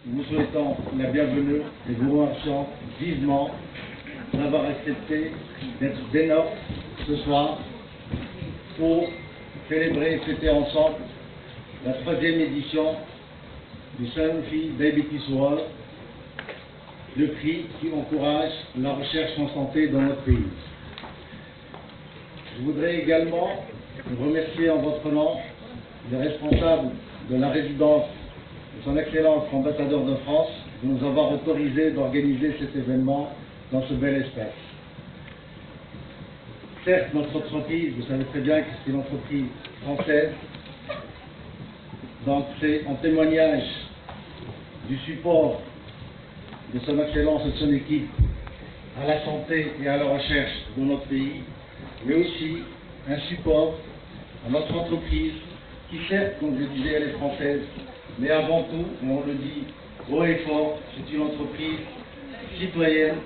nous vous souhaitons la bienvenue et vous remercions vivement d'avoir accepté d'être des nôtres ce soir pour célébrer et fêter ensemble la 3e édition du Sanofi Diabetes World, le prix qui encourage la recherche en santé dans notre pays. Je voudrais également remercier en votre nom les responsables de la résidence de son Excellence ambassadeur de France de nous avoir autorisé d'organiser cet événement dans ce bel espace. Certes, notre entreprise, vous savez très bien que c'est une entreprise française, donc c'est en témoignage du support de son Excellence et de son équipe à la santé et à la recherche de notre pays, mais aussi un support à notre entreprise qui, certes, comme je disais, elle est française, mais avant tout, et on le dit haut et fort, c'est une entreprise citoyenne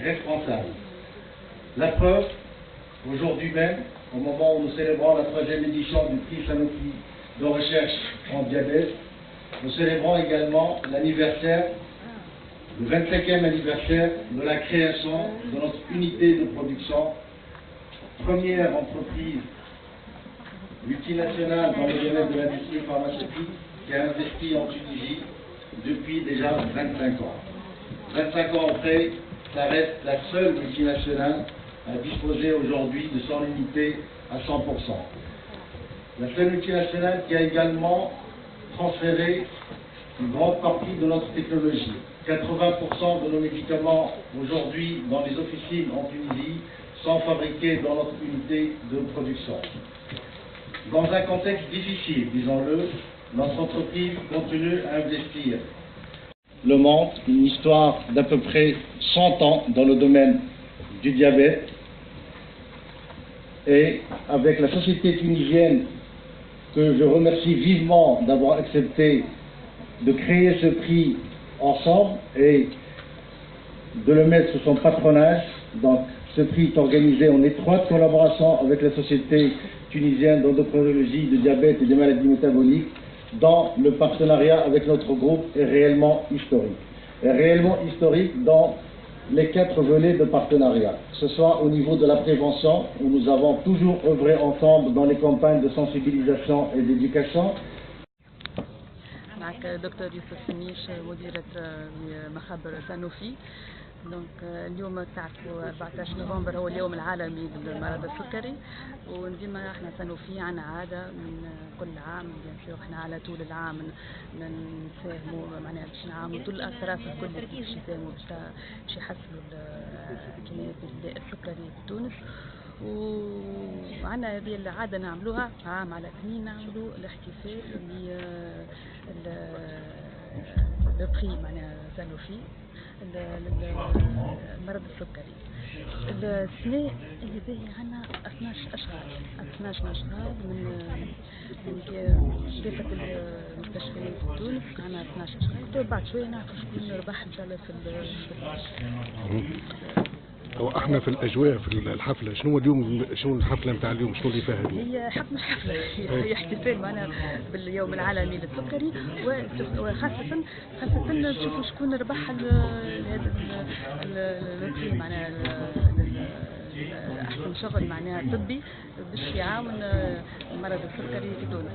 responsable. La preuve, aujourd'hui même, au moment où nous célébrons la 3e édition du prix Sanofi de recherche en diabète, nous célébrons également l'anniversaire, le 25e anniversaire de la création de notre unité de production, première entreprise multinationale dans le domaine de l'industrie pharmaceutique qui a investi en Tunisie depuis déjà 25 ans. 25 ans après, ça reste la seule multinationale à disposer aujourd'hui de son unité à 100%. La seule multinationale qui a également transféré une grande partie de notre technologie. 80% de nos médicaments aujourd'hui dans les officines en Tunisie sont fabriqués dans notre unité de production. Dans un contexte difficile, disons-le, notre entreprise continue à investir. Le monde, une histoire d'à peu près 100 ans dans le domaine du diabète, et avec la société tunisienne que je remercie vivement d'avoir accepté de créer ce prix ensemble et de le mettre sous son patronage. Donc ce prix est organisé en étroite collaboration avec la société tunisienne d'endocrinologie, de diabète et des maladies métaboliques, dont le partenariat avec notre groupe est réellement historique. Et réellement historique dans les 4 volets de partenariat, que ce soit au niveau de la prévention, où nous avons toujours œuvré ensemble dans les campagnes de sensibilisation et d'éducation. معك دكتور يوسف سميش مديرة مخابر سانوفي. دونك اليوم تعرفوا 14 نوفمبر هو اليوم العالمي للمرض السكري، وديما احنا سانوفي عنا عاده من كل عام احنا على طول العام نساهموا معناها باش نعاونوا طول الاطراف الكل باش يساهموا باش يحسنوا كميه الداء السكري في تونس. وعندنا هذه العاده نعملوها عام على 2 نعملوا الاحتفال بالبري معناها سانوفي المرض السكري. السنة اللي باهي عنا 12 أشغال من كافة المستشفيات في تونس، عنا 12 أشغال. بعد شوية نعرفوا شكون ربح إن شاء الله في هو احنا في الاجواء في الحفله شنو اليوم، شنو الحفله نتاع اليوم، شنو اللي فيها اليوم؟ هي حفله هي احتفال معنا باليوم العالمي للسكري، وخاصه نشوفوا شكون ربح هذا البري معناها احسن شغل معناها طبي باش يعاون المرض السكري في تونس.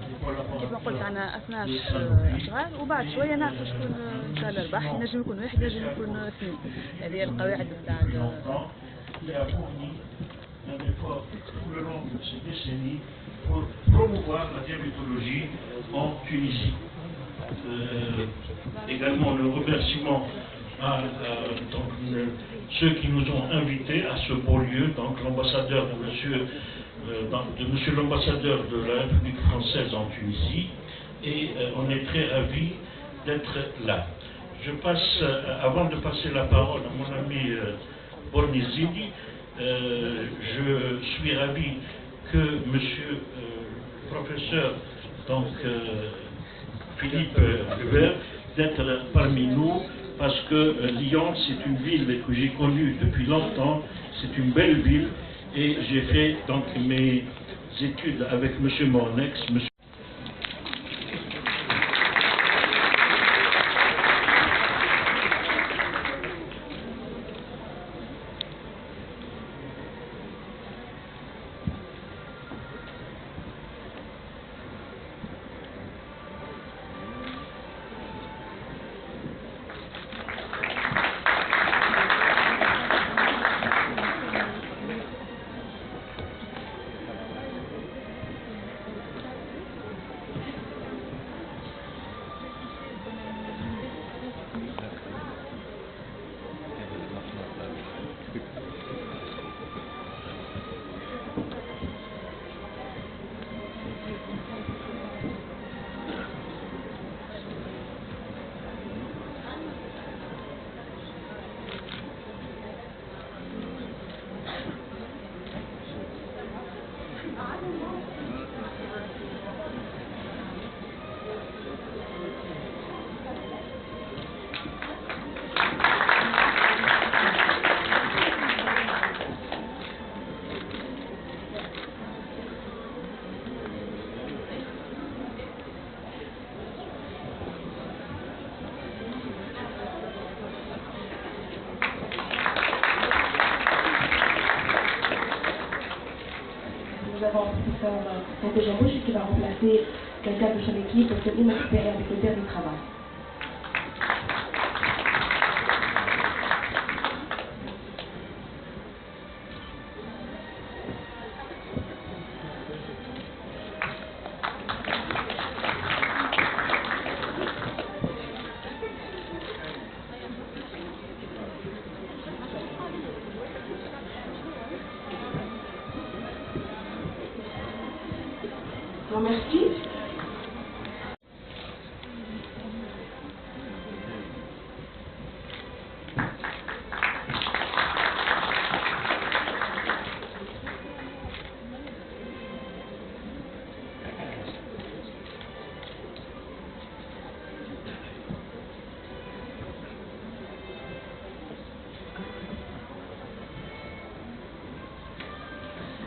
كيف ما قلت عنا 12 اشغال، وبعد شويه نعرفوا شكون ان شاء الله ربح. ينجم يكون واحد، ينجم يكون 2. هذه هي القواعد نتاع un effort tout le long de ces décennies pour promouvoir la diabétologie en Tunisie. Également le remerciement à donc, ceux qui nous ont invités à ce beau lieu, donc l'ambassadeur de monsieur l'ambassadeur de la République française en Tunisie, et on est très ravis d'être là. Je passe, avant de passer la parole à mon ami Bornizidi, je suis ravi que monsieur professeur donc Philippe Hubert d'être parmi nous, parce que Lyon c'est une ville que j'ai connue depuis longtemps, c'est une belle ville, et j'ai fait donc mes études avec monsieur Mornex, monsieur professeur Saint-Eugène qui va remplacer quelqu'un de son équipe pour venir me récupérer avec le dernier travail. Merci.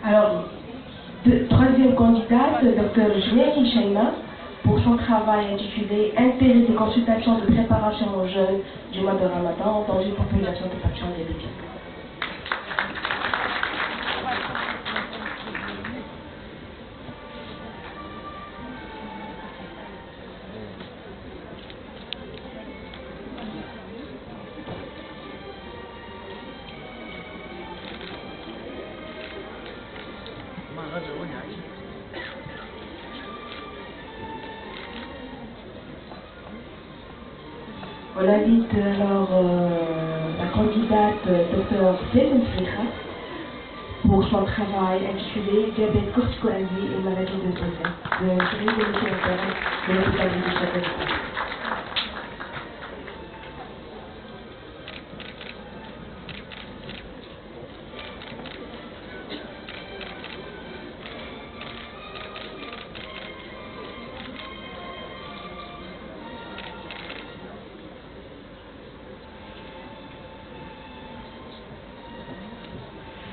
Alors, troisième candidate, Dr. Jmekin Shaima, pour son travail intitulé Intérêt des consultations de préparation aux jeunes du mois de Ramadan dans une population de patients diabétiques. On invite alors la candidate Dr. Selim Sliha pour son travail intitulé Diabète cortico-induit et maladie de Gosset de l'hôpital de Châteauneuf.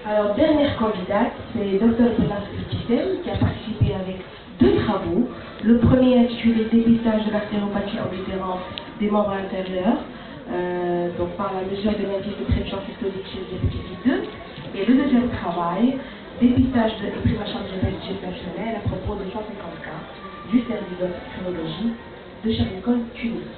Alors, dernière candidate, c'est Dr. Benas Tissem qui a participé avec 2 travaux. Le premier intitulé Dépistage de l'artéropathie oblitérante des membres intérieurs, donc par la mesure de l'indice de pression systolique chez les diabétiques 2. Et le deuxième travail, Dépistage et prise en charge gestationnelle à propos de 150 cas du service d'endocrinologie de Charles Tunis.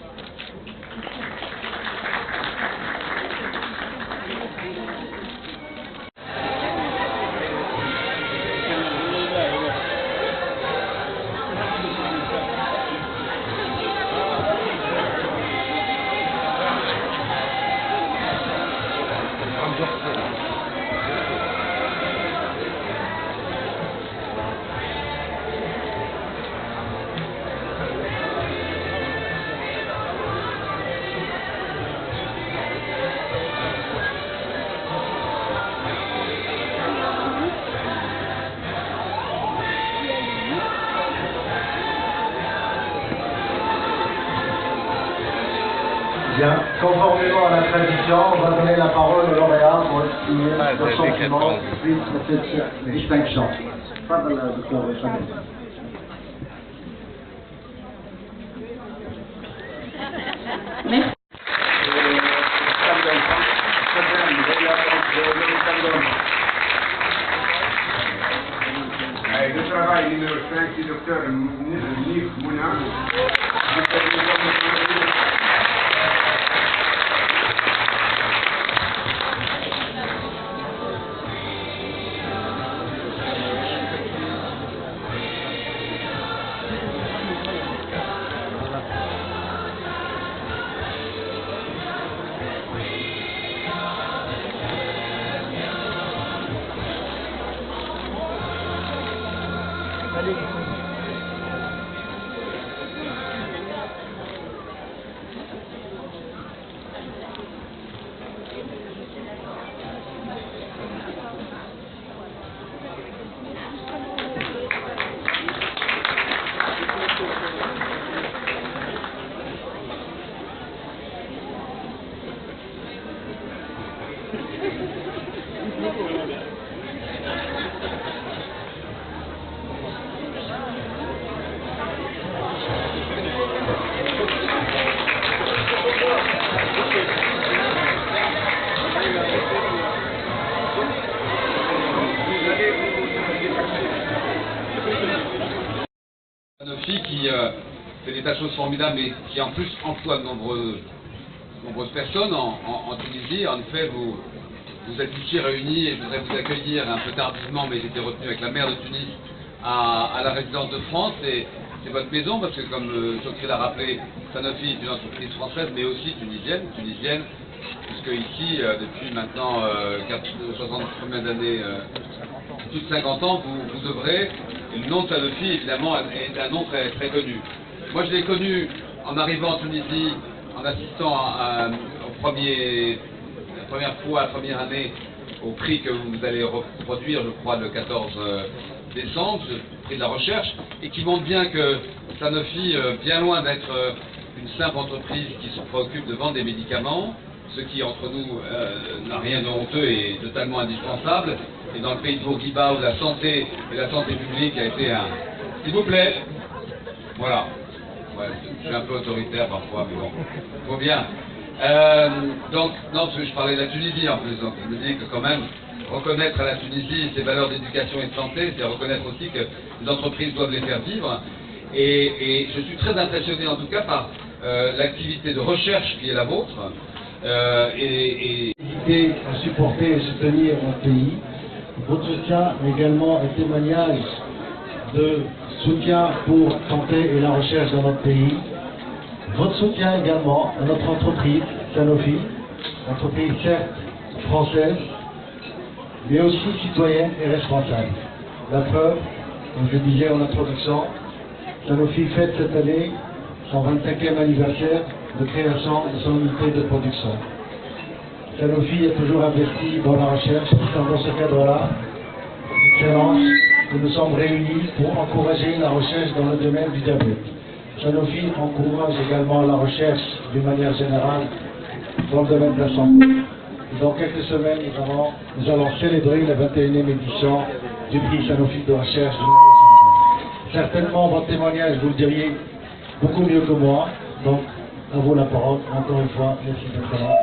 Bien, conformément à la tradition, on va donner la parole au lauréat pour exprimer le sentiment suite à cette distinction. Tafadhal, Dr. Chamet. Merci. Le travail numéro 5 du docteur Nif Mouna. tas de choses formidables et qui en plus emploient de nombreuses personnes en Tunisie. En effet, vous êtes ici réunis et je voudrais vous accueillir un peu tardivement, mais j'ai été retenu avec la maire de Tunis à la résidence de France. Et c'est votre maison parce que, comme Chokri l'a rappelé, Sanofi est une entreprise française mais aussi tunisienne, puisque ici, depuis maintenant 60 combien d'années, plus de 50 ans, vous œuvrez. Et le nom de Sanofi, évidemment, est un nom très, très connu. Moi, je l'ai connu en arrivant en Tunisie, en assistant la première année, au prix que vous allez reproduire, je crois, le 14 décembre, le prix de la recherche, et qui montre bien que Sanofi, bien loin d'être une simple entreprise qui se préoccupe de vendre des médicaments, ce qui, entre nous, n'a rien de honteux et totalement indispensable, et dans le pays de Bourguiba où la santé et la santé publique a été un... S'il vous plaît. Voilà. Ouais, je suis un peu autoritaire parfois, mais bon, faut bien. Donc, non, parce que je parlais de la Tunisie en plus, donc je me dis que quand même, reconnaître à la Tunisie ses valeurs d'éducation et de santé, c'est reconnaître aussi que les entreprises doivent les faire vivre. Et je suis très impressionné en tout cas par l'activité de recherche qui est la vôtre. Hésiter à supporter et soutenir notre pays. Votre soutien est également un témoignage de soutien pour la santé et la recherche dans notre pays. Votre soutien également à notre entreprise, Sanofi, entreprise certes française, mais aussi citoyenne et responsable. La preuve, comme je disais en introduction, Sanofi fête cette année son 25e anniversaire de création de son unité de production. Sanofi a toujours investi dans la recherche, et dans ce cadre-là, excellence, que nous sommes réunis pour encourager la recherche dans le domaine du diabète. Sanofi encourage également la recherche d'une manière générale dans le domaine de la santé. Et dans quelques semaines, nous allons célébrer la 21e édition du prix Sanofi de recherche d'une manière générale. Certainement, votre témoignage, vous le diriez beaucoup mieux que moi. Donc, à vous la parole. Encore une fois, merci d'être là.